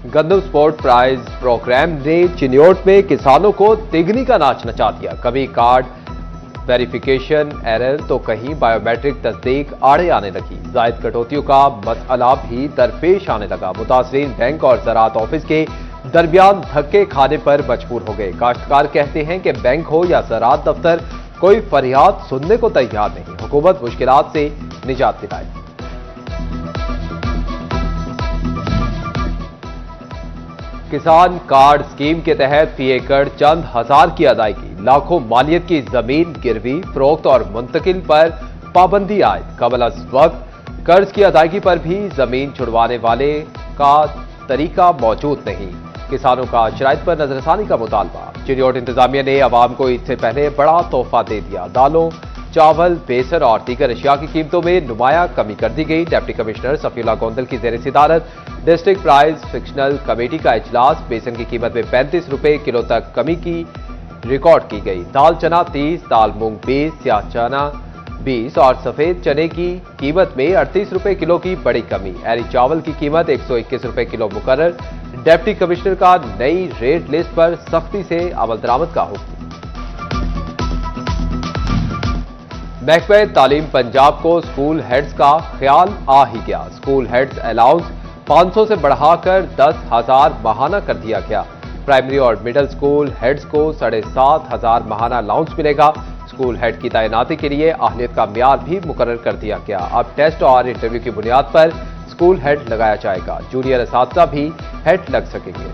गंदम sport prize programme ने चिन्योट में किसानों को तिगनी का नाच नचा दिया। कभी कार्ड वेरिफिकेशन एरर तो कहीं बायोमेट्रिक तस्दीक आड़े आने लगी। जायद कटौतियों का मसला भी दरपेश आने लगा। मुतासरीन बैंक और ज़राअत ऑफिस के दरमियान धक्के खाने पर मजबूर हो गए। काश्तकार कहते हैं कि बैंक हो या ज़राअत दफ्तर, कोई फरियाद सुनने को तैयार नहीं। हुकूमत मुश्किलात से निजात दिलाए। किसान कार्ड स्कीम के तहत फी एकड़ चंद हजार की अदायगी, लाखों मालियत की जमीन गिरवी फरोख्त और मुंतकिल पर पाबंदी आयद। कबल अज वक्त कर्ज की अदायगी पर भी जमीन छुड़वाने वाले का तरीका मौजूद नहीं। किसानों का शराइत पर नजरसानी का मुतालबा। चिन्योट इंतजामिया ने अवाम को ईद से पहले बड़ा तोहफा दे दिया। दालों, चावल, बेसन और दीगर अशिया की कीमतों में नुमायां कमी कर दी गई। डिप्टी कमिश्नर सफीउल्लाह गोंदल की जेर सिदारत डिस्ट्रिक्ट प्राइस फिक्शनल कमेटी का इजलास। बेसन की कीमत में 35 रुपए किलो तक कमी की रिकॉर्ड की गई। दाल चना 30, दाल मूंग 20, स्याह चना 20 और सफेद चने की कीमत में 38 रुपए किलो की बड़ी कमी। एरी चावल की कीमत 121 रुपए किलो मुकर्रर। डिप्टी कमिश्नर का नई रेट लिस्ट पर सख्ती से अमल दरामद का हुक्म। महकमे तालीम पंजाब को स्कूल हेड्स का ख्याल आ ही गया। स्कूल हेड्स अलाउंस 500 से बढ़ाकर 10,000 माहाना कर दिया गया। प्राइमरी और मिडिल स्कूल हेड्स को 7,500 माहाना अलाउंस मिलेगा। स्कूल हेड की तैनाती के लिए अहलियत का म्यार भी मुकर्रर कर दिया गया। अब टेस्ट और इंटरव्यू की बुनियाद पर स्कूल हेड लगाया जाएगा। जूनियर असातिज़ा भी हेड लग सकेंगे।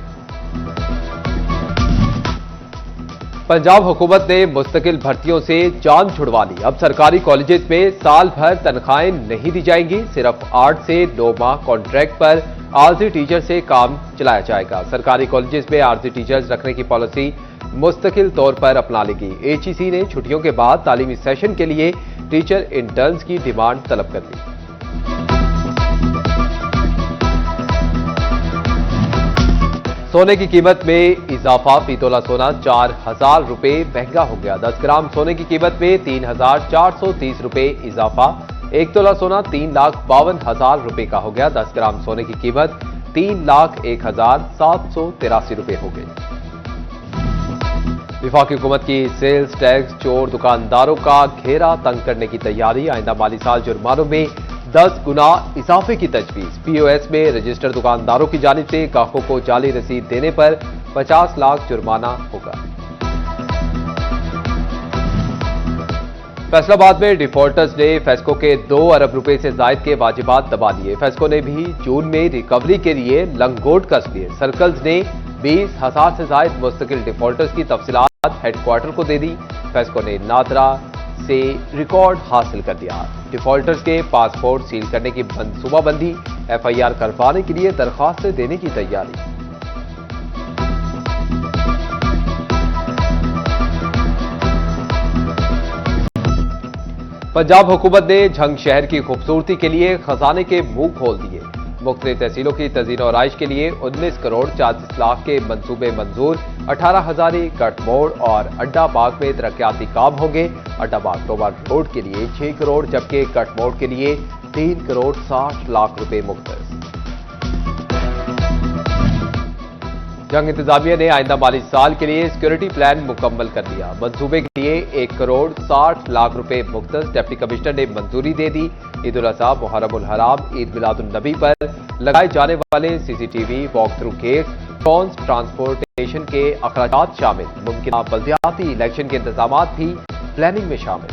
पंजाब हुकूमत ने मुस्तकिल भर्तियों से जान छुड़वा ली। अब सरकारी कॉलेजेस में साल भर तनख्वाहें नहीं दी जाएंगी। सिर्फ 8 से 9 माह कॉन्ट्रैक्ट पर आरजी टीचर से काम चलाया जाएगा। सरकारी कॉलेजेस में आरजी टीचर्स रखने की पॉलिसी मुस्तकिल तौर पर अपना लेगी। एचईसी ने छुट्टियों के बाद तालीमी सेशन के लिए टीचर इंटर्न्स की डिमांड तलब कर ली। सोने की कीमत में इजाफा। फी तोला सोना 4,000 रुपए महंगा हो गया। 10 ग्राम सोने की कीमत में 3,430 रुपए इजाफा। 1 तोला सोना 3,52,000 रुपए का हो गया। 10 ग्राम सोने की कीमत 3,01,783 रुपए हो गई। विफाकी हुकूमत की सेल्स टैक्स चोर दुकानदारों का घेरा तंग करने की तैयारी। आइंदा माली साल जुर्मानों में 10 गुना इजाफे की तजवीज। पीओएस में रजिस्टर दुकानदारों की जानिब से ग्राहकों को जाली रसीद देने पर 50 लाख जुर्माना होगा। फैसलाबाद में डिफॉल्टर्स ने फेस्को के 2 अरब रुपए से जायद के वाजिबात दबा लिए। फेस्को ने भी जून में रिकवरी के लिए लंगोट कस लिए। सर्कल्स ने 20,000 से जायद मुस्तकिल डिफॉल्टर्स की तफसीलात हेडक्वार्टर को दे दी। फेस्को ने नादरा से रिकॉर्ड हासिल कर दिया। डिफॉल्टर्स के पासपोर्ट सील करने की मनसूबाबंदी। एफआईआर करवाने के लिए दरखास्तें देने की तैयारी। पंजाब हुकूमत ने झंग शहर की खूबसूरती के लिए खजाने के मुंह खोल दिए। मुख्तलिफ तहसीलों की तज़ीन और आइश के लिए 19 करोड़ 40 लाख के मंसूबे मंजूर। 18 हजारी कट मोड़ और अड्डा बाग में तरक्याती काम होंगे। अड्डा बाग टोबार रोड के लिए 6 करोड़ जबकि कट मोड़ के लिए 3 करोड़ 60 लाख रुपए मुख्तस। जंग इंतजामिया ने आइंदा माली साल के लिए सिक्योरिटी प्लान मुकम्मल कर दिया। मंसूबे के लिए 1 करोड़ 60 लाख रुपए मुख्तस। डिप्टी कमिश्नर ने मंजूरी दे दी। ईद उल अज़हा, मुहर्रम हराम, ईद मिलादुन नबी पर लगाए जाने वाले CCTV, walk through gates, drones, transportation के अखराजात शामिल। मुमकिन बल्दियाती इलेक्शन के इंतजाम भी प्लानिंग में शामिल।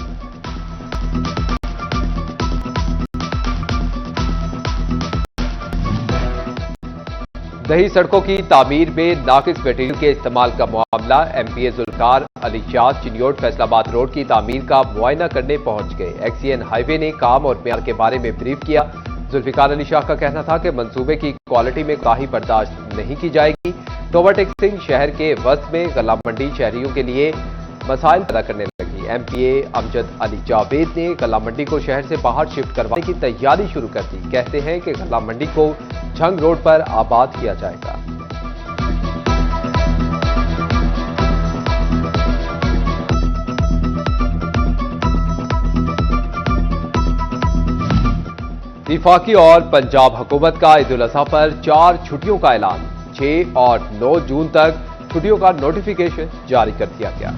दही सड़कों की तामीर में नाकिस मटेरियल के इस्तेमाल का मामला। एमपीए जुल्फिकार अली शाह चिन्योट फैसलाबाद रोड की तामीर का मुआयना करने पहुंच गए। एक्सीएन हाईवे ने काम और म्यार के बारे में ब्रीफ किया। जुल्फिकार अली शाह का कहना था कि मंसूबे की क्वालिटी में कोताही बर्दाश्त नहीं की जाएगी। टोबाटेक सिंह शहर के वस्त में गला मंडी शहरियों के लिए मसाइल पैदा करने लगी। एमपीए अमजद अली जावेद ने गला मंडी को शहर से बाहर शिफ्ट करवाने की तैयारी शुरू कर दी। कहते हैं कि गला मंडी को झंग रोड पर आबाद किया जाएगा। विफाकी और पंजाब हुकूमत का ईद उल अज़हा पर 4 छुट्टियों का ऐलान। 6 और 9 जून तक छुट्टियों का नोटिफिकेशन जारी कर दिया गया।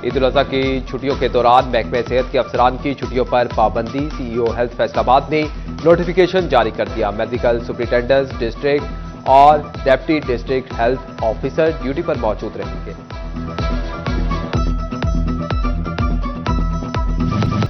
ईद उल अजहा की छुट्टियों के दौरान महकमे सेहत के अफसरान की छुट्टियों पर पाबंदी, सीईओ हेल्थ फैसलाबाद ने नोटिफिकेशन जारी कर दिया। मेडिकल सुपरिटेंडेंट्स, डिस्ट्रिक्ट और deputy district health officer duty पर मौजूद रहेंगे।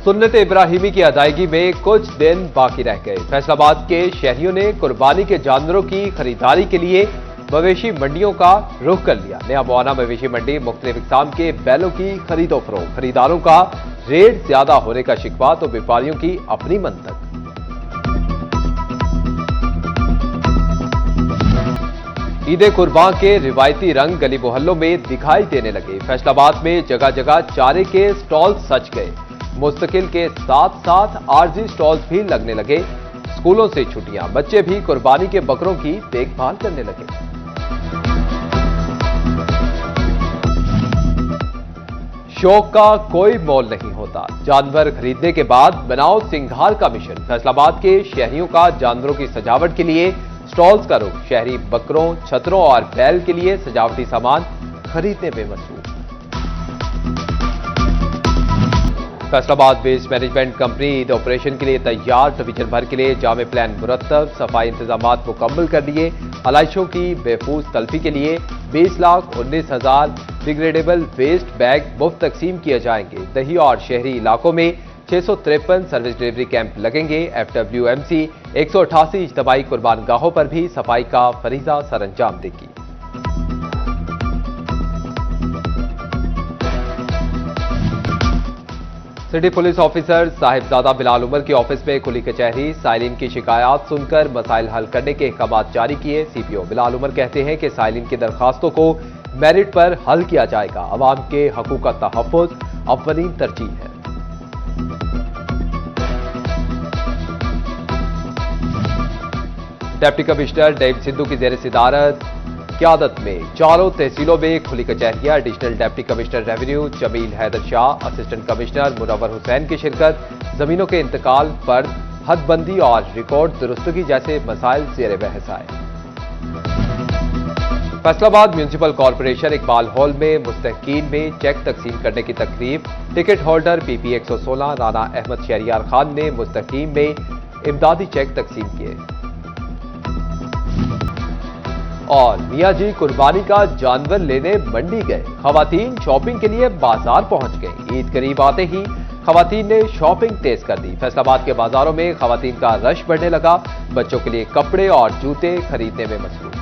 सुन्नत इब्राहिमी की अदायगी में कुछ दिन बाकी रह गए। फैसलाबाद के शहरियों ने कुर्बानी के जानवरों की खरीदारी के लिए मवेशी मंडियों का रुख कर लिया। नया मुआना मवेशी मंडी मुख्तलिफ इक़साम के बैलों की खरीदो फरोख्त, खरीदारों का रेट ज्यादा होने का शिकवा तो व्यापारियों की अपनी मंतक। ईद कुर्बान के रिवायती रंग गली मोहल्लों में दिखाई देने लगे। फैसलाबाद में जगह जगह चारे के स्टॉल सज गए। मुस्तकिल के साथ साथ आरजी स्टॉल्स भी लगने लगे। स्कूलों से छुट्टियां, बच्चे भी कुर्बानी के बकरों की देखभाल करने लगे। शौक का कोई मोल नहीं होता, जानवर खरीदने के बाद बनाओ सिंगार का मिशन। फैसलाबाद के शहरियों का जानवरों की सजावट के लिए स्टॉल्स का रुख। शहरी बकरों, छतरों और बैल के लिए सजावटी सामान खरीदने में मसरूफ। Faisalabad waste management company Eid operation के लिए तैयार। डिवीजन भर के लिए जामे प्लान मुरत्तब, सफाई इंतजाम मुकम्मल कर दिए। अलाइशों की बेफूज तल्फी के लिए 20,19,000 डिग्रेडेबल वेस्ट बैग मुफ्त तकसीम किए जाएंगे। दही और शहरी इलाकों में 653 सर्विस डिलीवरी कैंप लगेंगे। FWMC 188 इज्तमाई कुर्बान गाहों पर भी सफाई का फरीजा सरअंजाम देगी। City police officer Sahibzada Bilal Umar के ऑफिस में खुली कचहरी। साइलिन की शिकायत सुनकर मसाइल हल करने के अहकाम जारी किए। सीपीओ बिलाल उमर कहते हैं कि साइलिन की दरखास्तों को मेरिट पर हल किया जाएगा। अवाम के हकूक का तहफ़्फ़ुज़ अव्वलीन तरजीह है। डिप्टी कमिश्नर डेव सिद्धू की ज़ेर सदारत क़यादत में चारों तहसीलों में खुली कचहरियां। Additional deputy commissioner revenue Jamil Haider Shah, assistant commissioner Munawar Hussain की शिरकत। जमीनों के इंतकाल पर हदबंदी और रिकॉर्ड दुरुस्तगी जैसे मसाइल ज़ेर बहस आए। Faisalabad municipal corporation Iqbal hall में मुस्तहकीन में चेक तकसीम करने की तकरीब। Ticket holder PP 116 Rana Ahmad Shahryar Khan ने मुस्तहकीन में इमदादी चेक तकसीम किए। और मियां जी कुर्बानी का जानवर लेने मंडी गए। खवातीन शॉपिंग के लिए बाजार पहुंच गए। ईद करीब आते ही खवातीन ने शॉपिंग तेज कर दी। फैसलाबाद के बाजारों में खवातीन का रश बढ़ने लगा। बच्चों के लिए कपड़े और जूते खरीदने में मसरूफ।